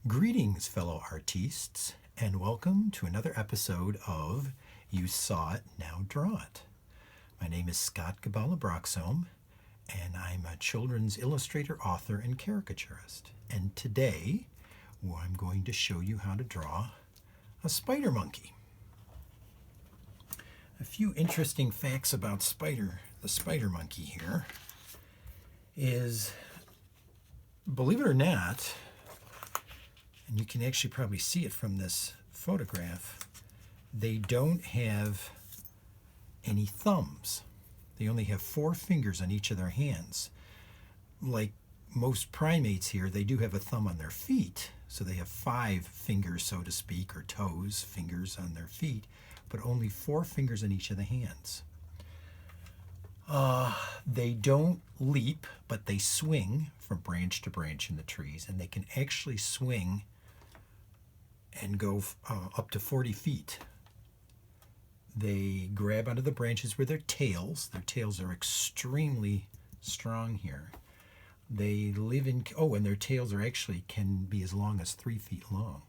Greetings, fellow artistes, and welcome to another episode of You Saw It, Now Draw It. My name is Scott Gabala Broxome, and I'm a children's illustrator, author, and caricaturist. And today, I'm going to show you how to draw a spider monkey. A few interesting facts about the spider monkey here is, believe it or not, and you can actually probably see it from this photograph, they don't have any thumbs. They only have 4 fingers on each of their hands. Like most primates here, they do have a thumb on their feet, so they have 5 fingers, so to speak, or toes, fingers on their feet, but only 4 fingers on each of the hands. They don't leap, but they swing from branch to branch in the trees, and they can actually swing and go up to 40 feet. They grab onto the branches with their tails. Their tails are extremely strong here. They live in, and their tails are actually can be as long as 3 feet long.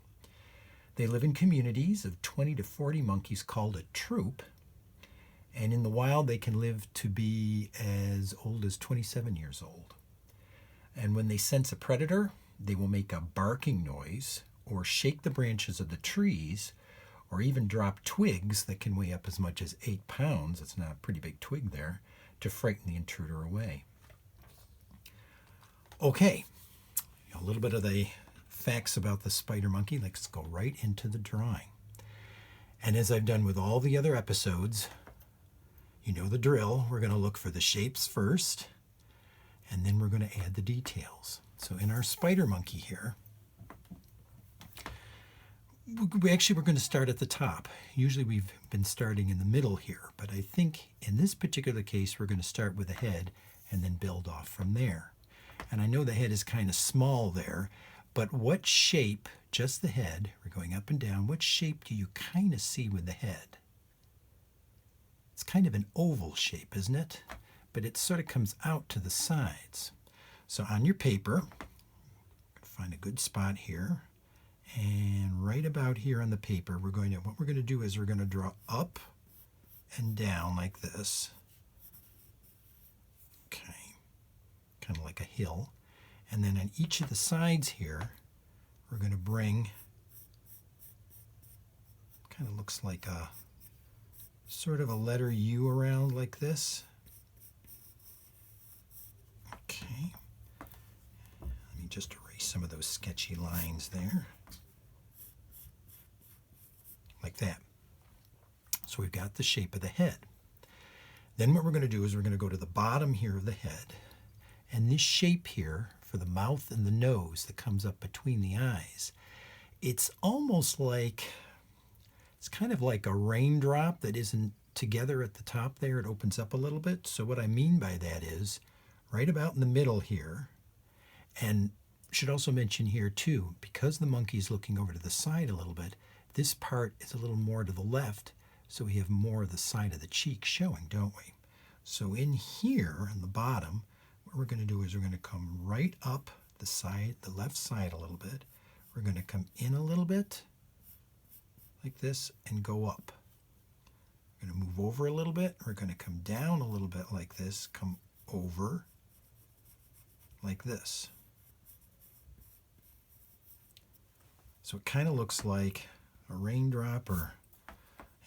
They live in communities of 20 to 40 monkeys called a troop. And in the wild, they can live to be as old as 27 years old. And when they sense a predator, they will make a barking noise or shake the branches of the trees or even drop twigs that can weigh up as much as 8 pounds, it's not a pretty big twig there, to frighten the intruder away. Okay, a little bit of the facts about the spider monkey. Let's go right into the drawing. And as I've done with all the other episodes, you know the drill. We're going to look for the shapes first, and then we're going to add the details. So in our spider monkey here, we're going to start at the top. Usually we've been starting in the middle here, but I think in this particular case we're going to start with the head and then build off from there. And I know the head is kind of small there, but what shape, just the head, we're going up and down, what shape do you kind of see with the head? It's kind of an oval shape, isn't it? But it sort of comes out to the sides. So on your paper, find a good spot here. And right about here on the paper, what we're going to do is we're going to draw up and down like this. Okay, kind of like a hill. And then on each of the sides here, we're going to bring, kind of looks like a sort of a letter U around like this. Okay, let me just erase some of those sketchy lines there. Like that. So we've got the shape of the head. Then what we're going to do is we're going to go to the bottom here of the head. And this shape here for the mouth and the nose that comes up between the eyes, it's almost like, it's kind of like a raindrop that isn't together at the top there. It opens up a little bit. So what I mean by that is right about in the middle here, and should also mention here too, because the monkey's looking over to the side a little bit, this part is a little more to the left, so we have more of the side of the cheek showing, don't we? So in here, on the bottom, what we're going to do is we're going to come right up the side, the left side a little bit. We're going to come in a little bit, like this, and go up. We're going to move over a little bit. We're going to come down a little bit like this, come over, like this. So it kind of looks like a raindrop, or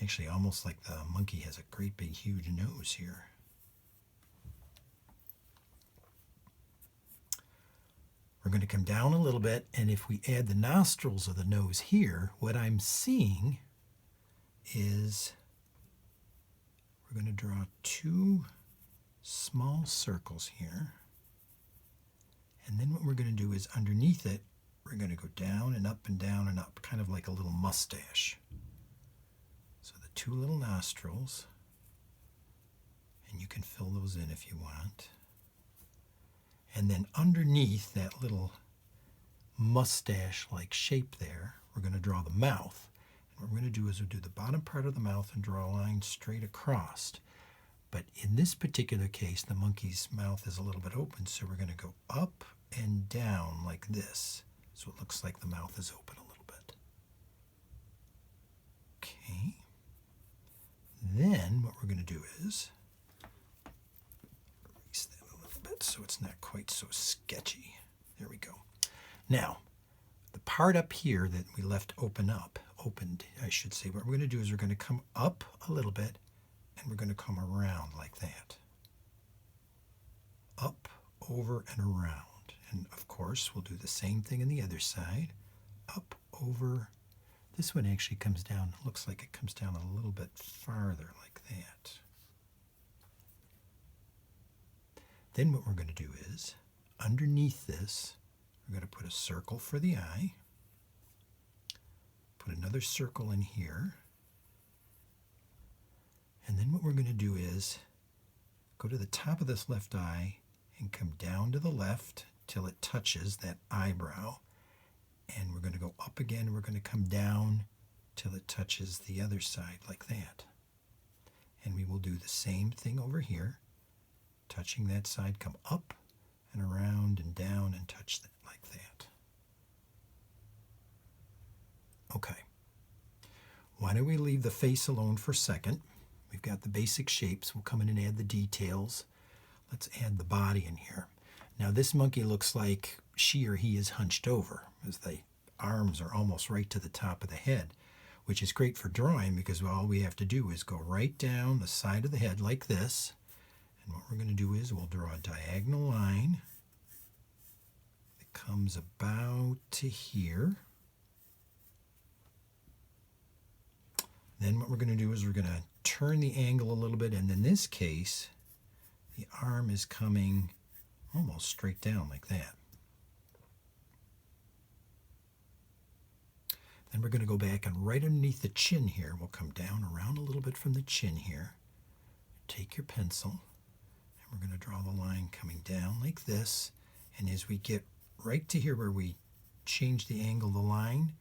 actually almost like the monkey has a great big huge nose here. We're going to come down a little bit, and if we add the nostrils of the nose here, what I'm seeing is we're going to draw 2 small circles here. And then what we're going to do is underneath it, we're going to go down and up and down and up, kind of like a little mustache. So the 2 little nostrils, and you can fill those in if you want. And then underneath that little mustache-like shape there, we're going to draw the mouth. And what we're going to do is we'll do the bottom part of the mouth and draw a line straight across. But in this particular case, the monkey's mouth is a little bit open, so we're going to go up and down like this. So it looks like the mouth is open a little bit. Okay. Then what we're going to do is erase that a little bit so it's not quite so sketchy. There we go. Now, the part up here that we left opened, I should say, what we're going to do is we're going to come up a little bit and we're going to come around like that. Up, over, and around. And of course, we'll do the same thing on the other side. Up, over. This one actually comes down, looks like it comes down a little bit farther like that. Then what we're going to do is, underneath this, we're going to put a circle for the eye. Put another circle in here. And then what we're going to do is go to the top of this left eye and come down to the left till it touches that eyebrow. And we're going to go up again. We're going to come down till it touches the other side like that. And we will do the same thing over here. Touching that side, come up and around and down and touch that like that. Okay. Why don't we leave the face alone for a second? We've got the basic shapes. We'll come in and add the details. Let's add the body in here. Now this monkey looks like she or he is hunched over, as the arms are almost right to the top of the head, which is great for drawing because all we have to do is go right down the side of the head like this. And what we're going to do is we'll draw a diagonal line that comes about to here. Then what we're going to do is we're going to turn the angle a little bit, and in this case, the arm is coming almost straight down like that. Then we're going to go back and right underneath the chin here, we'll come down around a little bit from the chin here. Take your pencil, and we're going to draw the line coming down like this. And as we get right to here where we change the angle of the line,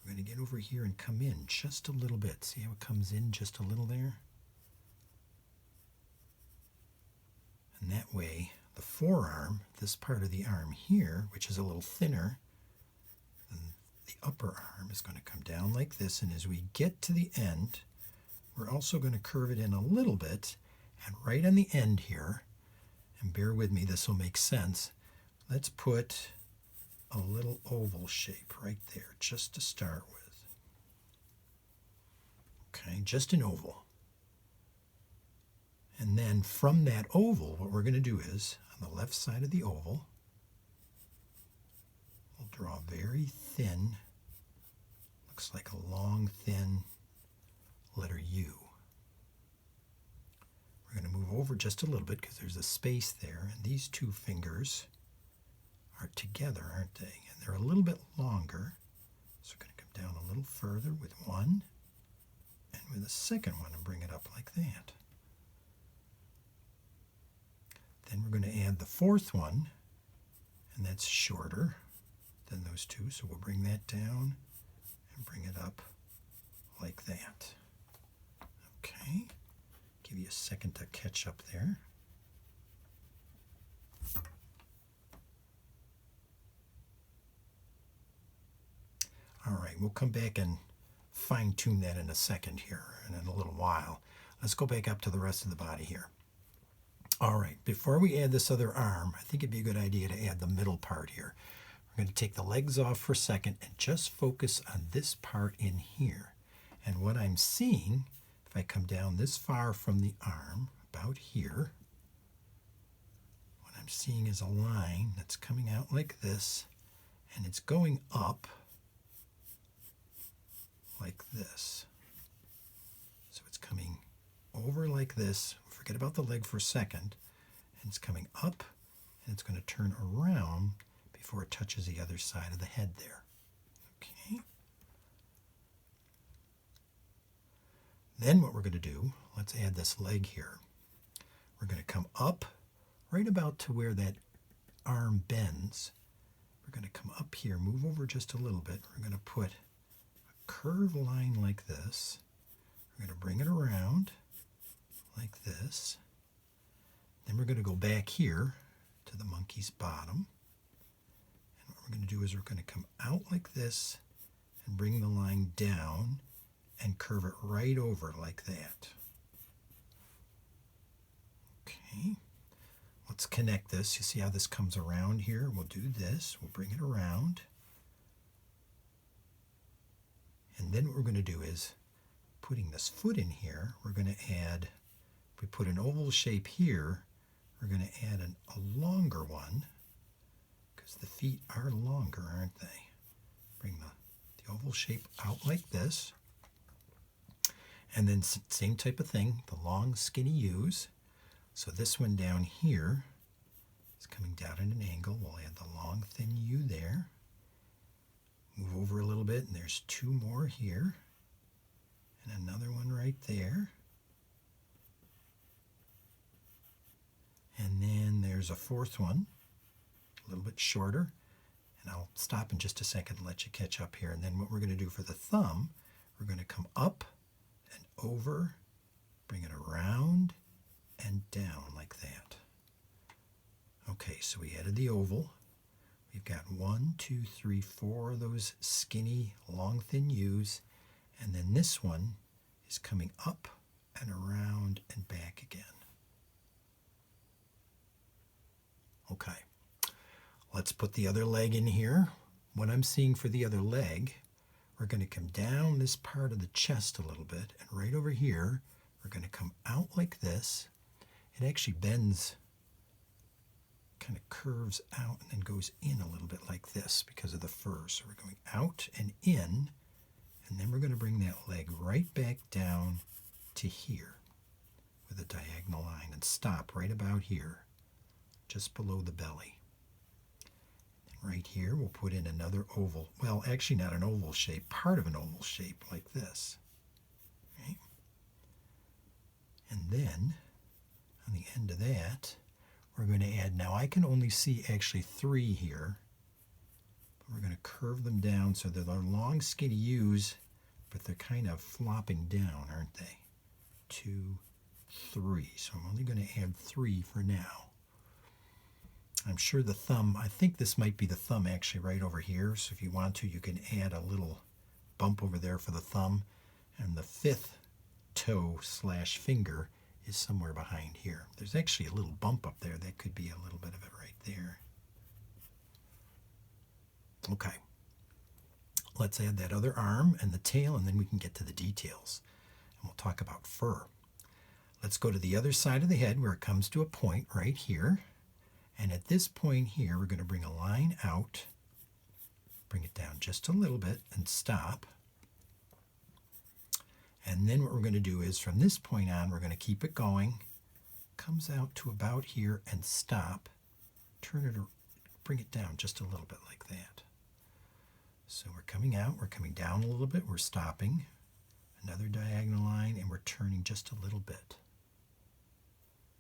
we're going to get over here and come in just a little bit. See how it comes in just a little there? And that way, the forearm, this part of the arm here, which is a little thinner than the upper arm, is going to come down like this. And as we get to the end, we're also going to curve it in a little bit. And right on the end here, and bear with me, this will make sense, let's put a little oval shape right there just to start with. Okay, just an oval. And then from that oval, what we're going to do is, on the left side of the oval, we'll draw very thin, looks like a long, thin letter U. We're going to move over just a little bit because there's a space there, and these two fingers are together, aren't they? And they're a little bit longer. So we're going to come down a little further with one and with a second one and bring it up like that. Then we're going to add the fourth one, and that's shorter than those two. So we'll bring that down and bring it up like that. Okay. Give you a second to catch up there. All right, we'll come back and fine-tune that in a second here and in a little while. Let's go back up to the rest of the body here. All right, before we add this other arm, I think it'd be a good idea to add the middle part here. We're going to take the legs off for a second and just focus on this part in here. And what I'm seeing, if I come down this far from the arm, about here, what I'm seeing is a line that's coming out like this, and it's going up like this. So it's coming over like this. Forget about the leg for a second. And it's coming up, and it's going to turn around before it touches the other side of the head there. Okay. Then what we're going to do, let's add this leg here. We're going to come up right about to where that arm bends. We're going to come up here, move over just a little bit. We're going to put curved line like this. We're going to bring it around like this. Then we're going to go back here to the monkey's bottom. And what what we're going to do is we're going to come out like this and bring the line down and curve it right over like that. Okay, let's connect this. You see how this comes around here? We'll do this. We'll bring it around. And then what we're going to do is, putting this foot in here, we're going to add, if we put an oval shape here, we're going to add a longer one, because the feet are longer, aren't they? Bring the oval shape out like this. And then same type of thing, the long skinny U's. So this one down here is coming down at an angle. We'll add the long thin U there. Move over a little bit, and there's two more here. And another one right there. And then there's a fourth one, a little bit shorter. And I'll stop in just a second and let you catch up here. And then what we're going to do for the thumb, we're going to come up and over, bring it around and down like that. Okay, so we added the oval. We've got 1, 2, 3, 4 of those skinny, long, thin U's. And then this one is coming up and around and back again. Okay, let's put the other leg in here. What I'm seeing for the other leg, we're going to come down this part of the chest a little bit, and right over here, we're going to come out like this. It actually bends, kind of curves out and then goes in a little bit like this because of the fur. So we're going out and in, and then we're going to bring that leg right back down to here with a diagonal line and stop right about here, just below the belly. And right here, we'll put in another oval. Well, actually not an oval shape, part of an oval shape like this. Right? And then on the end of that, we're going to add, now I can only see actually 3 here, but we're going to curve them down so they're long skinny U's, but they're kind of flopping down, aren't they? 2, 3. So I'm only going to add 3 for now. I'm sure the thumb, I think this might be the thumb actually right over here, so if you want to, you can add a little bump over there for the thumb, and the 5th toe / finger is somewhere behind here. There's actually a little bump up there. That could be a little bit of it right there. Okay. Let's add that other arm and the tail, and then we can get to the details. And we'll talk about fur. Let's go to the other side of the head where it comes to a point right here. And at this point here, we're going to bring a line out, bring it down just a little bit, and stop. And then what we're going to do is from this point on, we're going to keep it going, comes out to about here and stop, turn it, bring it down just a little bit like that. So we're coming out, we're coming down a little bit, we're stopping, another diagonal line, and we're turning just a little bit.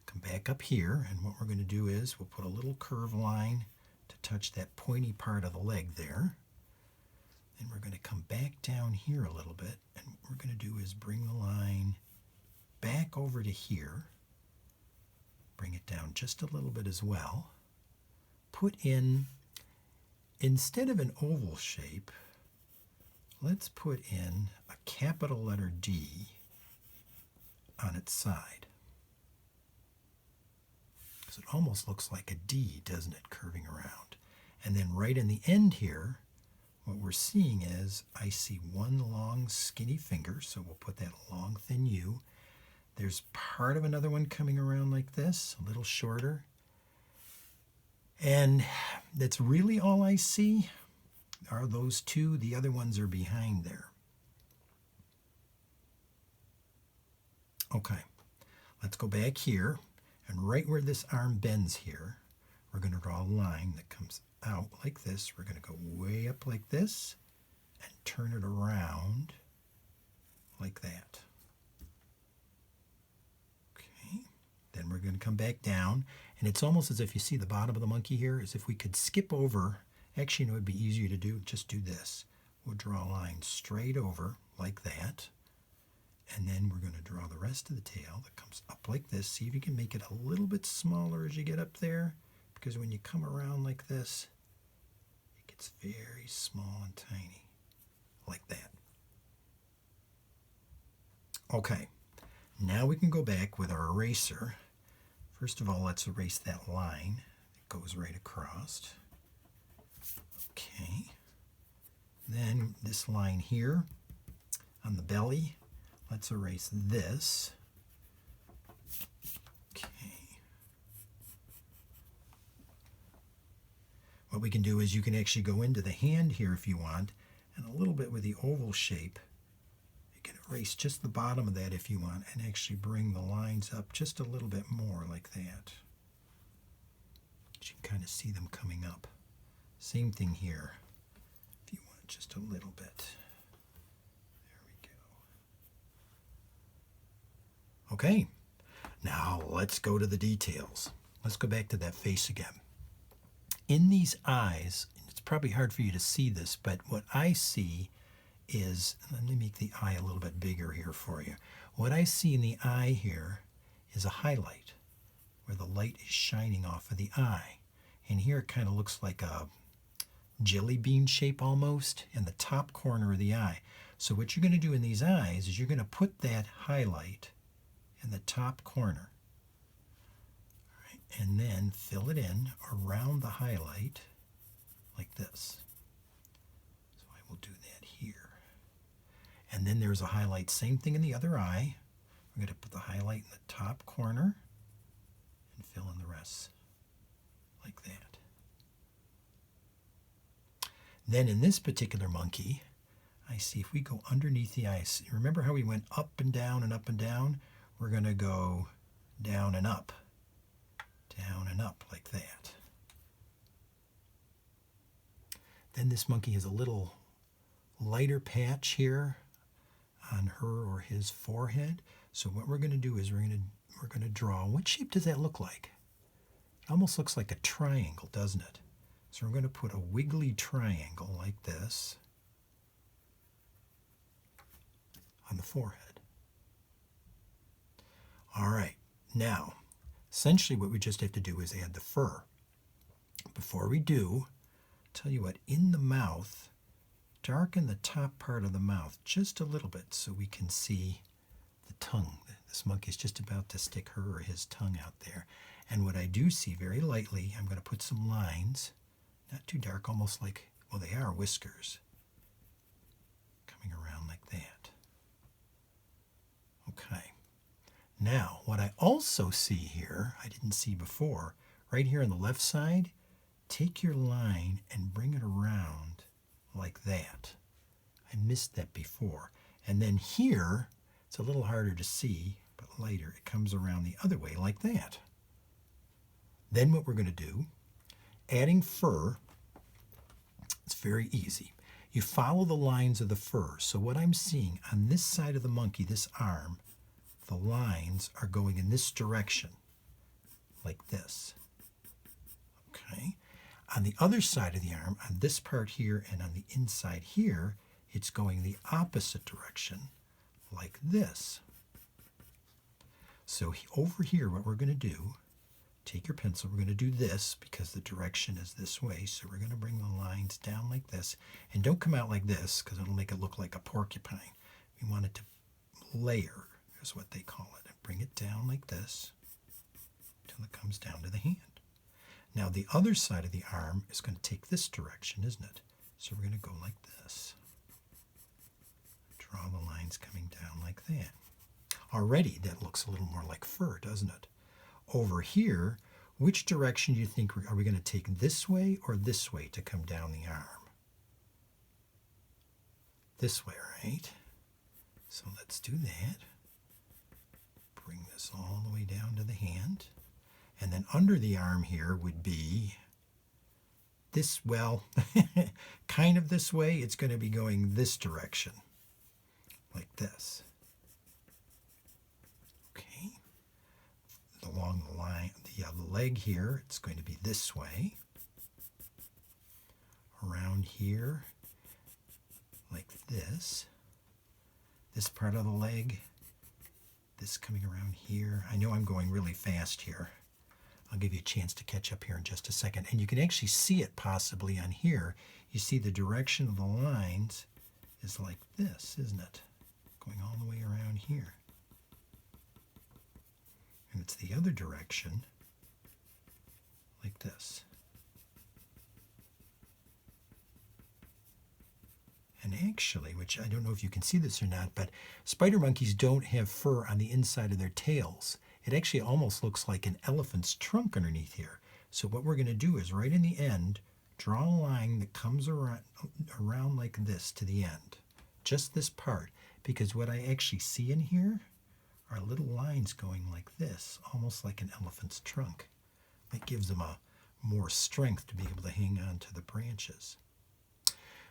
Come back up here, and what we're going to do is we'll put a little curve line to touch that pointy part of the leg there. Then we're going to come back down here a little bit, and what we're going to do is bring the line back over to here, bring it down just a little bit as well, put in, instead of an oval shape, let's put in a capital letter D on its side. Because it almost looks like a D, doesn't it, curving around. And then right in the end here, what we're seeing is I see one long skinny finger, so we'll put that long thin U. There's part of another one coming around like this, a little shorter. And that's really all I see are those two. The other ones are behind there. Okay, let's go back here. And right where this arm bends here, we're going to draw a line that comes out like this. We're going to go way up like this and turn it around like that. Okay, then we're going to come back down, and it's almost as if you see the bottom of the monkey here, as if we could skip over. Actually, it would be easier to do, just do this. We'll draw a line straight over like that, and then we're going to draw the rest of the tail that comes up like this. See if you can make it a little bit smaller as you get up there, because when you come around like this, it gets It's very small and tiny, like that. Okay, now we can go back with our eraser. First of all, let's erase that line that goes right across. Okay, then this line here on the belly, let's erase this. Okay. What we can do is you can actually go into the hand here if you want, and a little bit with the oval shape. You can erase just the bottom of that if you want, and actually bring the lines up just a little bit more like that. You can kind of see them coming up. Same thing here, if you want just a little bit. There we go. Okay, now let's go to the details. Let's go back to that face again. In these eyes, it's probably hard for you to see this, but what I see is, let me make the eye a little bit bigger here for you. What I see in the eye here is a highlight where the light is shining off of the eye. And here it kind of looks like a jelly bean shape almost in the top corner of the eye. So what you're going to do in these eyes is you're going to put that highlight in the top corner. And then fill it in around the highlight like this. So I will do that here. And then there's a highlight, same thing in the other eye. We're going to put the highlight in the top corner and fill in the rest like that. Then in this particular monkey, I see if we go underneath the eye, remember how we went up and down and up and down? We're going to go down and up like that. Then this monkey has a little lighter patch here on her or his forehead. So what we're going to do is we're going to draw. What shape does that look like? It almost looks like a triangle, doesn't it? So we're going to put a wiggly triangle like this on the forehead. All right, now essentially what we just have to do is add the fur. Before we do, tell you what, in the mouth, darken the top part of the mouth just a little bit so we can see the tongue. This monkey's just about to stick her or his tongue out there. And what I do see very lightly, I'm going to put some lines, not too dark, almost like, well, they are whiskers, coming around like that. Okay. Now, what I also see here, I didn't see before, right here on the left side, take your line and bring it around like that. I missed that before. And then here, it's a little harder to see, but lighter. It comes around the other way like that. Then what we're going to do, adding fur, it's very easy. You follow the lines of the fur. So what I'm seeing on this side of the monkey, this arm, the lines are going in this direction, like this. Okay. On the other side of the arm, on this part here and on the inside here, it's going the opposite direction, like this. So over here, what we're going to do, take your pencil, we're going to do this because the direction is this way. So we're going to bring the lines down like this. And don't come out like this because it'll make it look like a porcupine. We want it to layer, is what they call it. And bring it down like this until it comes down to the hand. Now the other side of the arm is going to take this direction, isn't it? So we're going to go like this. Draw the lines coming down like that. Already that looks a little more like fur, doesn't it? Over here, which direction do you think are we going to take, this way or this way to come down the arm? This way, right? So let's do that. Bring this all the way down to the hand. And then under the arm here would be this, well, kind of this way. It's going to be going this direction, like this. Okay. Along the line, the leg here, it's going to be this way. Around here, like this. This part of the leg, this coming around here. I know I'm going really fast here. I'll give you a chance to catch up here in just a second. And you can actually see it possibly on here. You see the direction of the lines is like this, isn't it? Going all the way around here. And it's the other direction like this. And actually, which I don't know if you can see this or not, but spider monkeys don't have fur on the inside of their tails. It actually almost looks like an elephant's trunk underneath here. So what we're going to do is right in the end, draw a line that comes around like this to the end. Just this part. Because what I actually see in here are little lines going like this, almost like an elephant's trunk. That gives them a more strength to be able to hang on to the branches.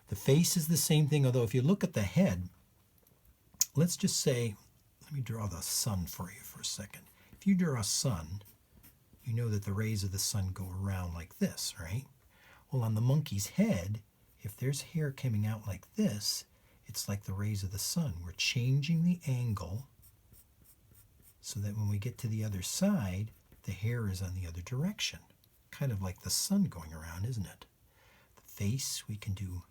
The face is the same thing, although if you look at the head, let's just say, let me draw the sun for you for a second. If you draw a sun, you know that the rays of the sun go around like this, right? Well, on the monkey's head, if there's hair coming out like this, it's like the rays of the sun. We're changing the angle so that when we get to the other side, the hair is on the other direction. Kind of like the sun going around, isn't it? The face, we can do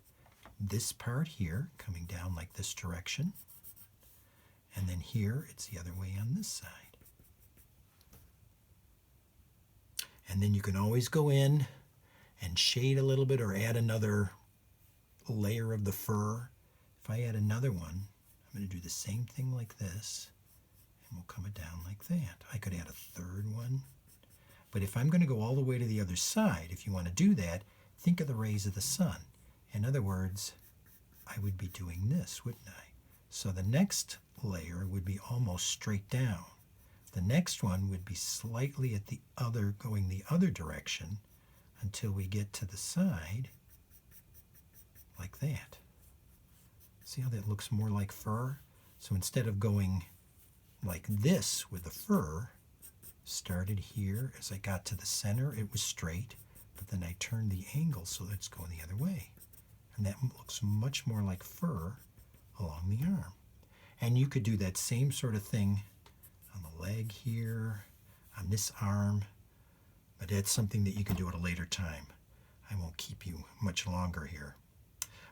this part here coming down like this direction. And then here, it's the other way on this side. And then you can always go in and shade a little bit or add another layer of the fur. If I add another one, I'm going to do the same thing like this, and we'll come it down like that. I could add a third one. But if I'm going to go all the way to the other side, if you want to do that, think of the rays of the sun. In other words, I would be doing this, wouldn't I? So the next layer would be almost straight down. The next one would be slightly at the other, going the other direction until we get to the side like that. See how that looks more like fur? So instead of going like this with the fur, started here, as I got to the center, it was straight, but then I turned the angle so that it's going the other way. And that looks much more like fur along the arm. And you could do that same sort of thing on the leg here, on this arm, but that's something that you can do at a later time. I won't keep you much longer here.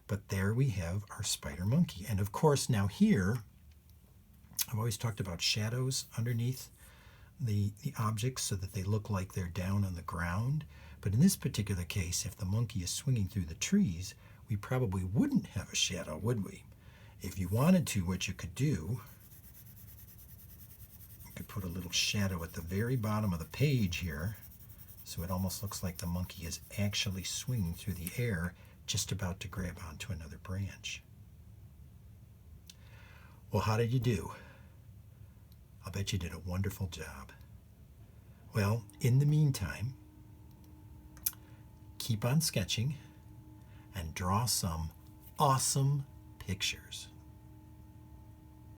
But there we have our spider monkey. And of course now here, I've always talked about shadows underneath the objects so that they look like they're down on the ground. But in this particular case, if the monkey is swinging through the trees, we probably wouldn't have a shadow, would we? If you wanted to, what you could do, you could put a little shadow at the very bottom of the page here, so it almost looks like the monkey is actually swinging through the air, just about to grab onto another branch. Well, how did you do? I'll bet you did a wonderful job. Well, in the meantime, keep on sketching and draw some awesome pictures.